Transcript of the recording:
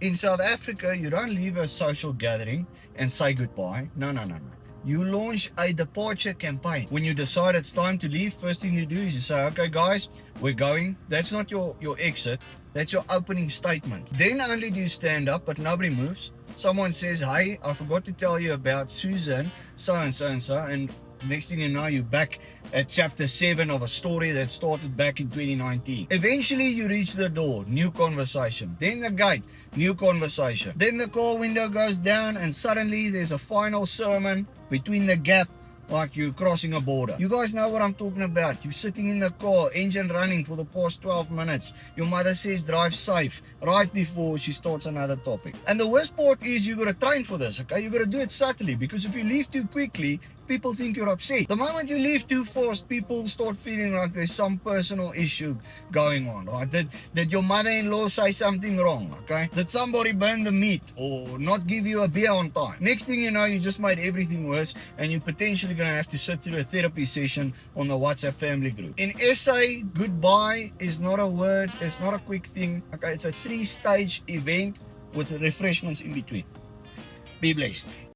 In South Africa, you don't leave a social gathering and say goodbye. No, no, no, no. You launch a departure campaign. When you decide it's time to leave, first thing you do is you say, okay, guys, we're going. That's not your exit. That's your opening statement. Then only do you stand up, but nobody moves. Someone says, hey, I forgot to tell you about Susan, so and so and so. And next thing you know, you're back at chapter 7 of a story that started back in 2019. Eventually, you reach the door, new conversation. Then the gate, new conversation. Then the car window goes down, and suddenly there's a final sermon between the gap, like you're crossing a border. You guys know what I'm talking about. You're sitting in the car, engine running for the past 12 minutes. Your mother says drive safe right before she starts another topic. And the worst part is you gotta train for this, okay? You gotta do it subtly, because if you leave too quickly, people think you're upset. The moment you leave too fast, people start feeling like there's some personal issue going on, right? Did your mother-in-law say something wrong, okay? Did somebody burn the meat or not give you a beer on time? Next thing you know, you just made everything worse, and you're potentially gonna have to sit through a therapy session on the WhatsApp family group. In SA, goodbye is not a word, it's not a quick thing, okay? It's a 3-stage event with refreshments in between. Be blessed.